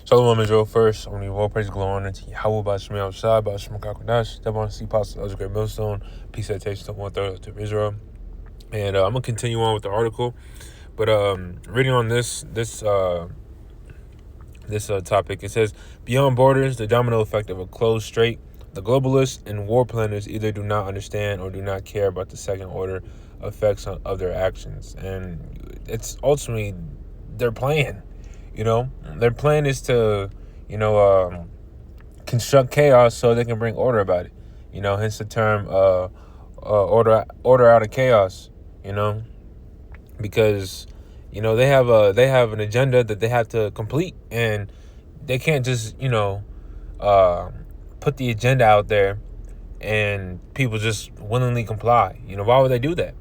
Shalom Israel. First, I want to give all praise, glory, honor to Yahweh by Shemay Al-Shai, by Shemay Kakwadash, step on the apostle of the great millstone, peace and to 1/3 of Israel. And I'm gonna continue on with the article, but reading on this topic, it says, beyond borders, the domino effect of a closed strait. The globalists and war planners either do not understand or do not care about the second order effects of their actions, and it's ultimately their plan. Their plan is to, construct chaos so they can bring order about it. Hence the term order out of chaos. Because they have an agenda that they have to complete, and they can't just put the agenda out there and people just willingly comply. Why would they do that?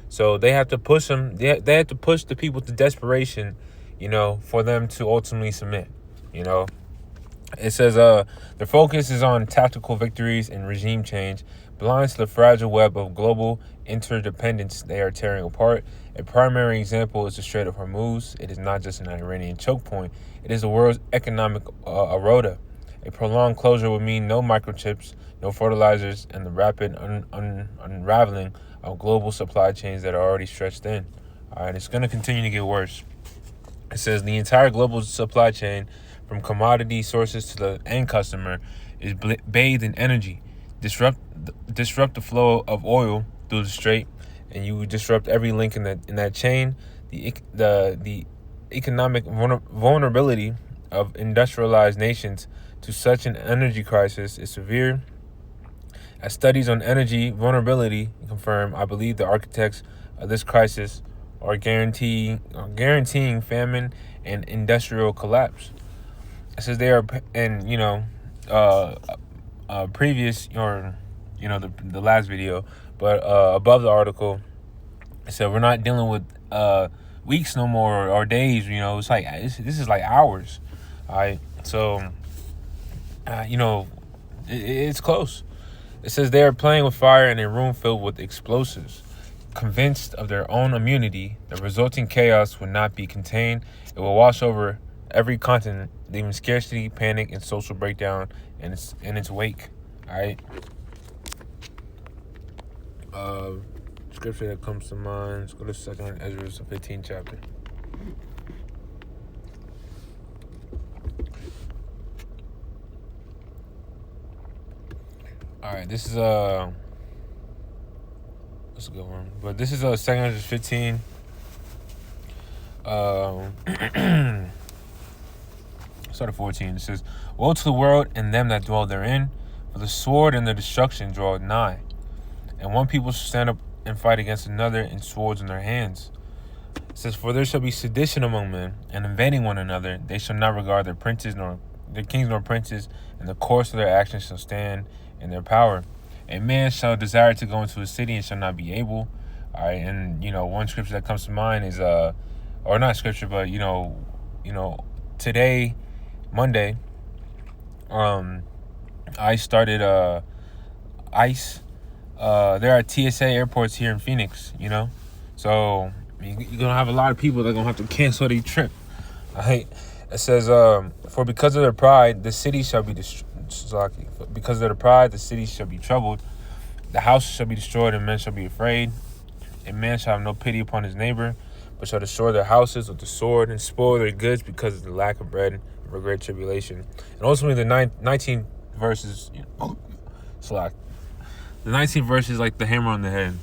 So they have to push them. They have to push the people to desperation, for them to ultimately submit. It says their focus is on tactical victories and regime change, blind to the fragile web of global interdependence they are tearing apart. A primary example is the Strait of Hormuz. It is not just an Iranian choke point. It is the world's economic eroda. A prolonged closure would mean no microchips, no fertilizers, and the rapid unraveling of global supply chains that are already stretched thin. All right, it's going to continue to get worse. It says the entire global supply chain, from commodity sources to the end customer, is bathed in energy. Disrupt the flow of oil through the strait, and you disrupt every link in that chain. The economic vulnerability of industrialized nations to such an energy crisis is severe. As studies on energy vulnerability confirm, I believe the architects of this crisis are guaranteeing famine and industrial collapse. It says they are, and previous, or the last video, but above the article, it said we're not dealing with weeks no more, or days. It's like this is like hours. All right, so it's close. It says they are playing with fire in a room filled with explosives. Convinced of their own immunity, the resulting chaos will not be contained. It will wash over every continent, leaving scarcity, panic, and social breakdown in its wake. All right. Scripture that comes to mind. Let's go to 2 Ezra 15 chapter. All right, this is that's a good one. But this is 2 Ezra 15. Start at 14. It says, woe to the world and them that dwell therein, for the sword and the destruction draw nigh. And one people shall stand up and fight against another, and swords in their hands. It says, for there shall be sedition among men, and invading one another. They shall not regard their princes, nor their kings, nor princes, and the course of their actions shall stand in their power. A man shall desire to go into a city and shall not be able. All right, and one scripture that comes to mind is or not scripture, but today, Monday, I started ICE. There are TSA airports here in Phoenix, so you're gonna have a lot of people that are gonna have to cancel their trip. All right. It says, for because of their pride, the city shall be because of their pride, the city shall be troubled. The house shall be destroyed, and men shall be afraid. A man shall have no pity upon his neighbor, but shall destroy their houses with the sword and spoil their goods because of the lack of bread and for great tribulation. And ultimately, the 19 verses, the 19th verse is like the hammer on the head,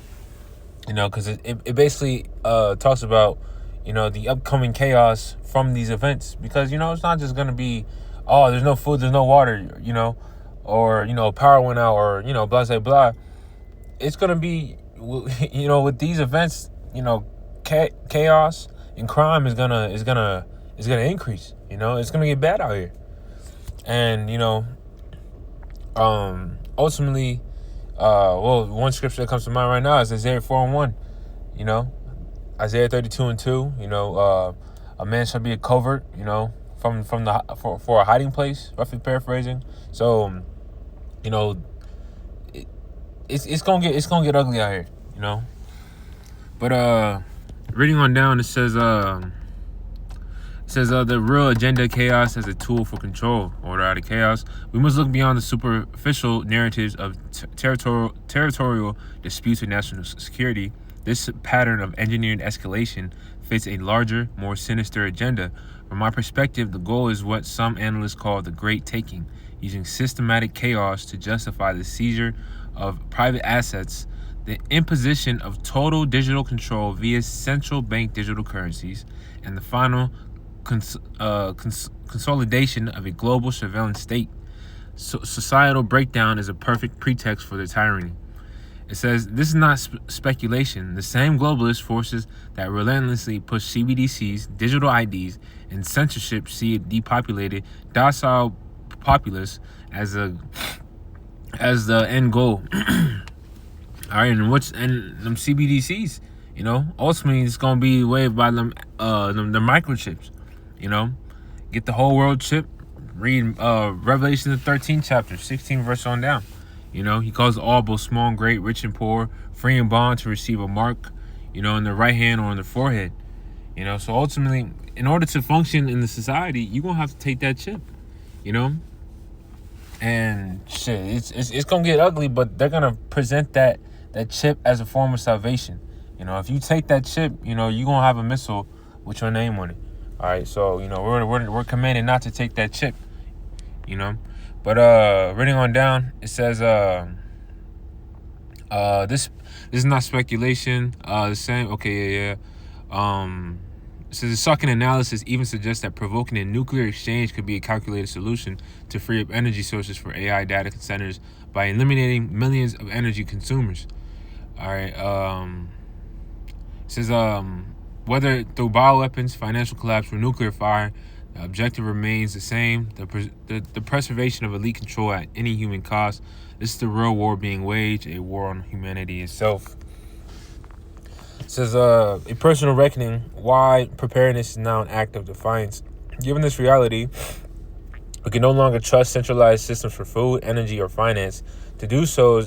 because it basically talks about, the upcoming chaos from these events. Because, it's not just going to be, oh, there's no food, there's no water, or, power went out, or, blah, blah, blah. It's going to be, with these events, chaos and crime is gonna increase. It's gonna get bad out here. And, ultimately, one scripture that comes to mind right now is Isaiah 4:1. Isaiah 32:2. A man shall be a covert. For a hiding place. Roughly paraphrasing. So, it's gonna get ugly out here. But reading on down, it says It says the real agenda chaos as a tool for control. Order out of chaos. We must look beyond the superficial narratives of territorial disputes with national security. This pattern of engineered escalation fits a larger, more sinister agenda. From my perspective, the goal is what some analysts call the Great Taking, using systematic chaos to justify the seizure of private assets, the imposition of total digital control via central bank digital currencies, and the final consolidation of a global surveillance state. Societal breakdown is a perfect pretext for the tyranny. It says, this is not speculation. The same globalist forces that relentlessly push CBDCs, digital IDs, and censorship see it depopulated docile populace as the end goal. All right, and them CBDCs, ultimately it's gonna be waived by them the microchips. Get the whole world chip. Read Revelation the 13th chapter, 16 verse on down. He calls all, both small and great, rich and poor, free and bond, to receive a mark, in their right hand or on their forehead. So ultimately, in order to function in the society, you're going to have to take that chip, And shit, it's going to get ugly, but they're going to present that chip as a form of salvation. If you take that chip, you're going to have a missile with your name on it. All right, so, we're commanded not to take that chip, But reading on down, it says this is not speculation. The same. Okay, yeah. It says the sucking analysis even suggests that provoking a nuclear exchange could be a calculated solution to free up energy sources for AI data centers by eliminating millions of energy consumers. All right. It says whether through bioweapons, financial collapse, or nuclear fire, the objective remains the same: the preservation of elite control at any human cost. This is the real war being waged, a war on humanity itself. It says a personal reckoning. Why preparedness is now an act of defiance. Given this reality, we can no longer trust centralized systems for food, energy, or finance. To do so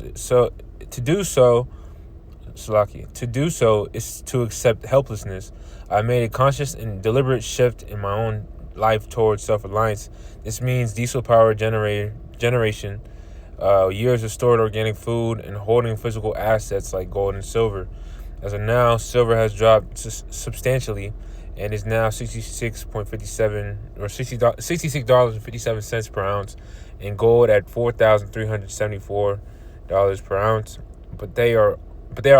is to accept helplessness. I made a conscious and deliberate shift in my own life towards self-reliance. This means diesel-powered generation, years of stored organic food, and holding physical assets like gold and silver. As of now, silver has dropped substantially and is now $66.57 or $66.57 per ounce, and gold at $4,374 per ounce. But they are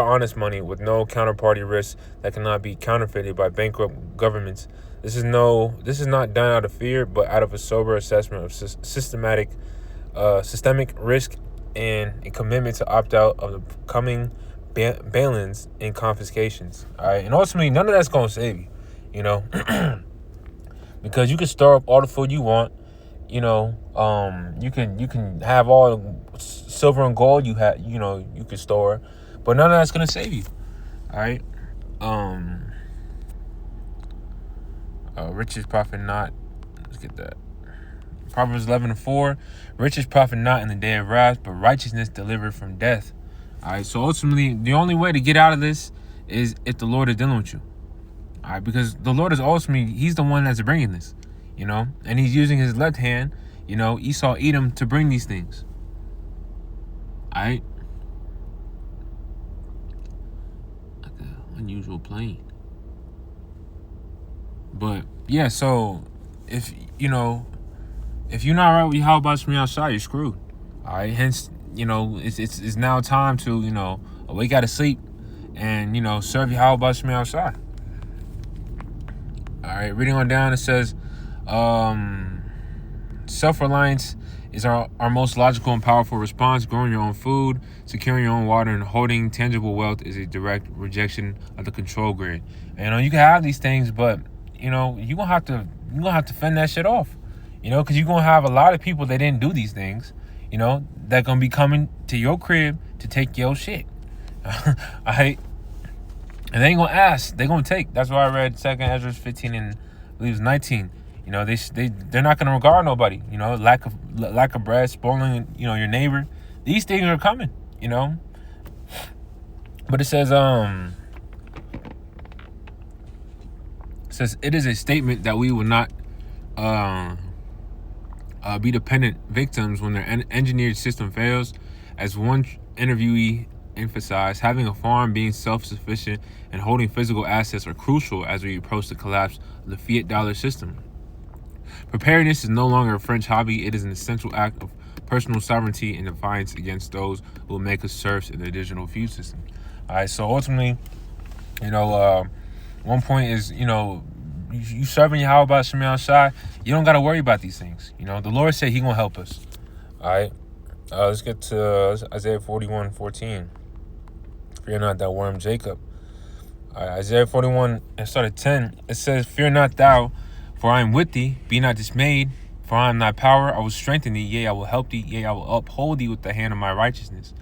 honest money with no counterparty risk that cannot be counterfeited by bankrupt governments. This is not done out of fear, but out of a sober assessment of systemic risk and a commitment to opt out of the coming bail-ins and confiscations. All right, and ultimately, none of that's gonna save you, because you can store up all the food you want. You can have all the silver and gold you can store, but none of that's gonna save you. All right. Riches profit not. Let's get that. Proverbs 11:4. Riches profit not in the day of wrath, but righteousness delivered from death. All right. So ultimately, the only way to get out of this is if the Lord is dealing with you. All right, because the Lord is ultimately, He's the one that's bringing this, and He's using His left hand, Esau, Edom, to bring these things. All right. Like an unusual plane. But yeah, so if you're not right with how about me outside, you're screwed. All right, hence it's now time to awake out of sleep and serve you how about me outside. All right, reading on down, it says self-reliance is our most logical and powerful response. Growing your own food, securing your own water, and holding tangible wealth is a direct rejection of the control grid. And you can have these things, but you're gonna have to fend that shit off, because you're gonna have a lot of people that didn't do these things, that gonna be coming to your crib to take your shit. All right, and they ain't gonna ask, they gonna take. That's why I read 2nd Ezra 15 and I believe it's 19. They're not gonna regard nobody. Lack of bread, spoiling your neighbor. These things are coming. But it says It says, it is a statement that we will not be dependent victims when their engineered system fails. As one interviewee emphasized, having a farm, being self-sufficient, and holding physical assets are crucial as we approach the collapse of the fiat dollar system. Preparedness is no longer a French hobby. It is an essential act of personal sovereignty and defiance against those who will make us serfs in the digital feud system. All right, so ultimately, one point is, you serving Yahweh by Shemel Shai, you don't got to worry about these things. The Lord said he going to help us. All right, let's get to Isaiah 41:14. Fear not thou worm Jacob. All right, Isaiah 41 and start at 10. It says, fear not thou, for I am with thee. Be not dismayed, for I am thy power. I will strengthen thee, yea, I will help thee, yea, I will uphold thee with the hand of my righteousness.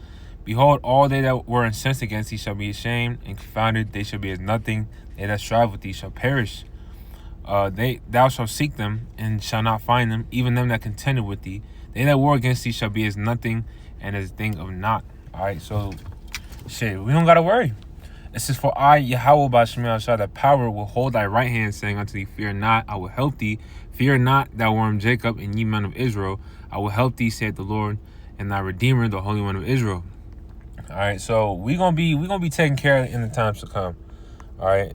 Behold, all they that were incensed against thee shall be ashamed, and confounded they shall be as nothing. They that strive with thee shall perish. Thou shalt seek them, and shall not find them, even them that contended with thee. They that war against thee shall be as nothing, and as a thing of naught. All right, so, we don't got to worry. It says, for I, Yahweh by Shemel Shai, the power will hold thy right hand, saying unto thee, fear not, I will help thee. Fear not, thou worm Jacob, and ye men of Israel. I will help thee, saith the Lord, and thy Redeemer, the Holy One of Israel. All right, so we gonna be taken care of in the times to come. All right,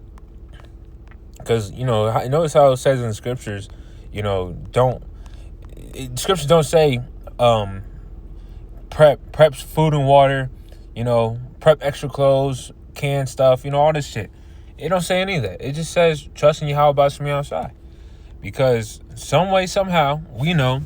because notice how it says in the scriptures, scriptures don't say prep food and water, prep extra clothes, canned stuff, all this shit. It don't say any of that. It just says trust in Yahweh by Shemel Shai. Because some way, somehow, we don't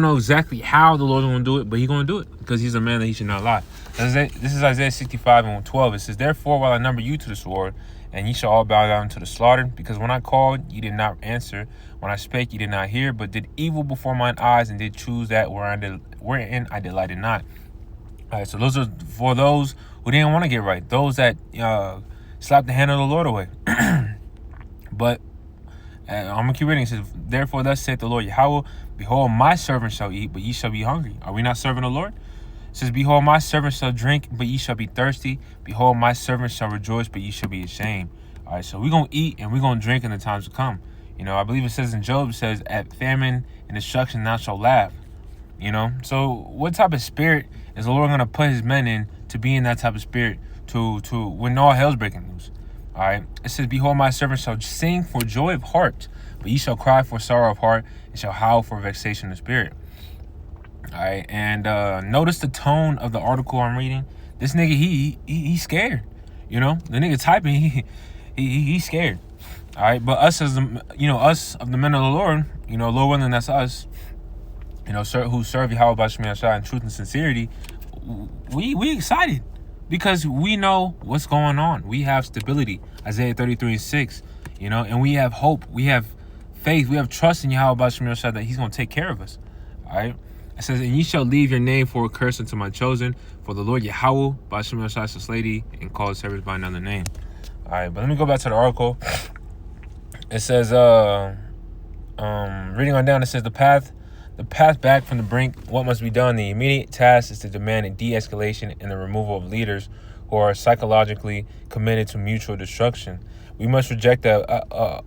know exactly how the Lord's going to do it, but he's going to do it because he's a man that he should not lie. This is Isaiah 65:12. It says, therefore, while I number you to the sword, and ye shall all bow down to the slaughter, because when I called, ye did not answer. When I spake, ye did not hear, but did evil before mine eyes, and did choose that wherein I delighted not. All right, so those are for those who didn't want to get right, those that slapped the hand of the Lord away. But I'm going to keep reading. It says, therefore, thus saith the Lord Yahweh, behold, my servant shall eat, but ye shall be hungry. Are we not serving the Lord? It says, behold, my servant shall drink, but ye shall be thirsty. Behold, my servant shall rejoice, but ye shall be ashamed. All right, so we're going to eat and we're going to drink in the times to come. I believe it says in Job, it says, at famine and destruction thou shalt laugh. So what type of spirit is the Lord going to put his men in to be in that type of spirit to when all hell's breaking loose? All right, it says, behold, my servant shall sing for joy of heart, but ye shall cry for sorrow of heart, and shall howl for vexation of spirit. All right, and notice the tone of the article I'm reading. This nigga, he's scared. The nigga typing, he's scared. All right, but us as us of the men of the Lord, Lord willing, that's us. Who serve Yahweh by Shemel Shai in truth and sincerity. We excited. Because we know what's going on. We have stability. Isaiah 33:6. And we have hope. We have faith. We have trust in Yahweh by Shemel Shai that he's going to take care of us. All right. It says, and ye shall leave your name for a curse unto my chosen. For the Lord Yahweh by Shemel Shai shall slay thee and call his servants by another name. All right. But let me go back to the article. It says, reading on down, it says, the path back from the brink, what must be done? The immediate task is to demand a de-escalation and the removal of leaders who are psychologically committed to mutual destruction. We must reject the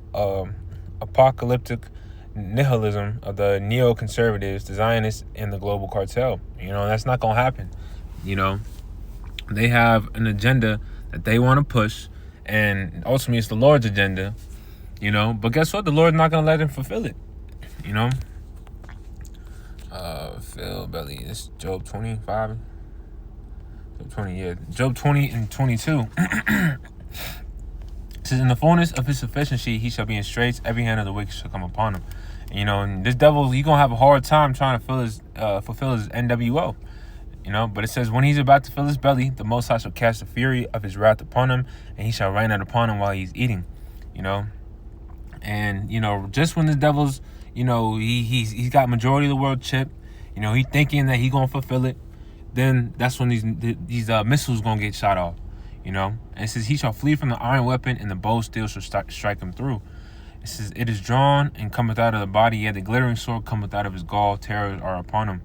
apocalyptic nihilism of the neoconservatives, the Zionists, and the global cartel. That's not going to happen. They have an agenda that they want to push, and ultimately it's the Lord's agenda, But guess what? The Lord's not going to let them fulfill it, Phil Belly. This is Job 25. Job 20, yeah. Job 20 and 22. It says, in the fullness of his sufficiency, he shall be in straits. Every hand of the wicked shall come upon him. And this devil, he's going to have a hard time trying to fulfill his NWO. But it says, when he's about to fill his belly, the Most High shall cast the fury of his wrath upon him, and he shall rain out upon him while he's eating. And, just when the devil's, he's got majority of the world chip, he thinking that he gonna fulfill it, then that's when these missiles gonna get shot off, And it says, he shall flee from the iron weapon, and the bow steel shall strike him through. It says, it is drawn and cometh out of the body, yet the glittering sword cometh out of his gall. Terrors are upon him.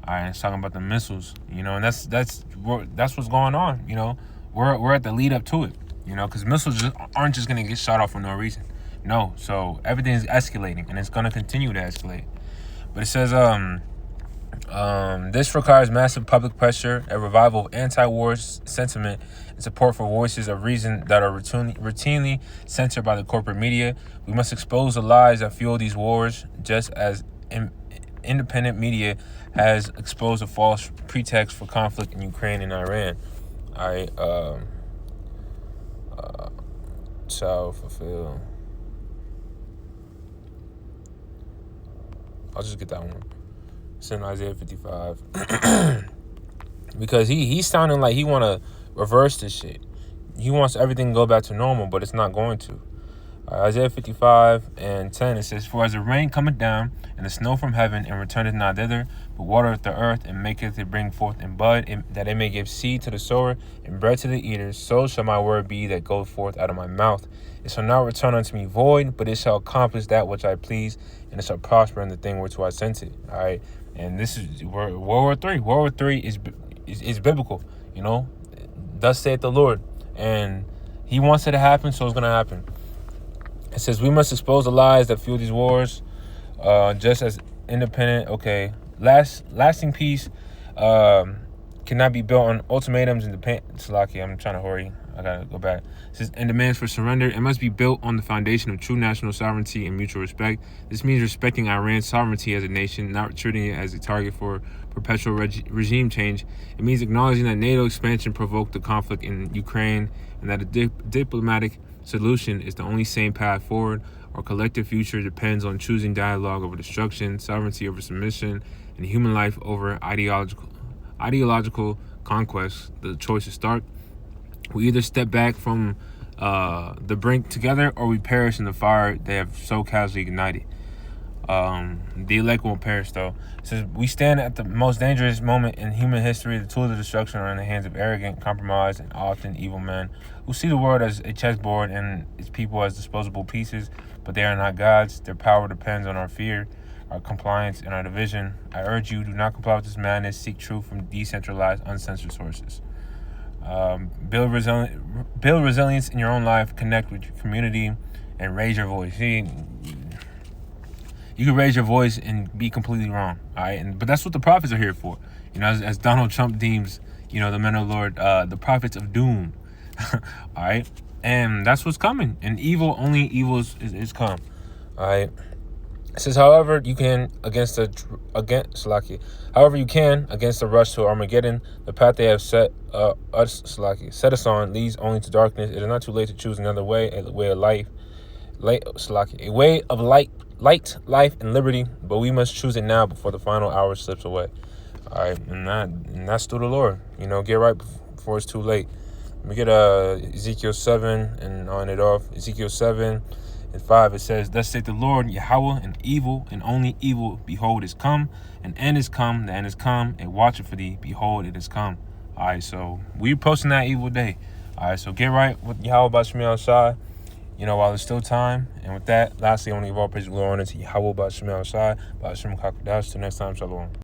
All right, it's talking about the missiles, and that's what's going on. We're at the lead up to it. You know, because missiles aren't just going to get shot off for no reason. No. So everything is escalating, and it's going to continue to escalate. But it says, this requires massive public pressure, a revival of anti-war sentiment, and support for voices of reason that are routinely censored by the corporate media. We must expose the lies that fuel these wars, just as independent media has exposed a false pretext for conflict in Ukraine and Iran. All right, shall fulfill. I'll just get that one. It's in Isaiah 55. Because he's sounding like he want to reverse this shit. He wants everything to go back to normal, but it's not going to. Isaiah 55:10, it says, For as the rain cometh down, and the snow from heaven, and returneth not thither, but watereth the earth, and maketh it bring forth in bud, that it may give seed to the sower, and bread to the eaters, so shall my word be that goeth forth out of my mouth. It shall not return unto me void, but it shall accomplish that which I please, and it shall prosper in the thing whereto I sent it. All right, and this is World War III. World War III is biblical, you know. Thus saith the Lord, and he wants it to happen, so it's going to happen. It says, we must expose the lies that fuel these wars, just as independent, lasting peace cannot be built on ultimatums and Salaki, I'm trying to hurry. I got to go back. It says, and demands for surrender. It must be built on the foundation of true national sovereignty and mutual respect. This means respecting Iran's sovereignty as a nation, not treating it as a target for perpetual regime change. It means acknowledging that NATO expansion provoked the conflict in Ukraine and that a diplomatic solution is the only sane path forward. Our collective future depends on choosing dialogue over destruction, sovereignty over submission, and human life over ideological conquest. The choice is stark. We either step back from the brink together, or we perish in the fire they have so casually ignited. The elect won't perish, though. It says, we stand at the most dangerous moment in human history. The tools of destruction are in the hands of arrogant, compromised, and often evil men who see the world as a chessboard and its people as disposable pieces, but they are not gods. Their power depends on our fear, our compliance, and our division. I urge you, do not comply with this madness. Seek truth from decentralized, uncensored sources. Build resilience in your own life. Connect with your community and raise your voice. See, you can raise your voice and be completely wrong, all right? But that's what the prophets are here for. You know, as Donald Trump deems, you know, the men of the Lord, the prophets of doom, all right? And that's what's coming. And only evil is come, all right? It says, however you can against the rush to Armageddon, the path they have set us on leads only to darkness. It is not too late to choose another way, a way of life, a way of light, life, and liberty. But we must choose it now before the final hour slips away. All right, and that's through the Lord. You know, get right before it's too late. Let me get Ezekiel 7 and on it off. Ezekiel 7:5, it says, thus saith the Lord, Yahweh, and evil, and only evil, behold, is come, and end is come, the end is come, and watch it for thee, behold, it is come. All right, so we approaching that evil day. All right, so get right with Yahweh Bashmi outside, you know, while there's still time. And with that, lastly, I want to give all praise and glory to Yahweh Bashmi outside, Bashmi Kakadash. Till next time, shalom.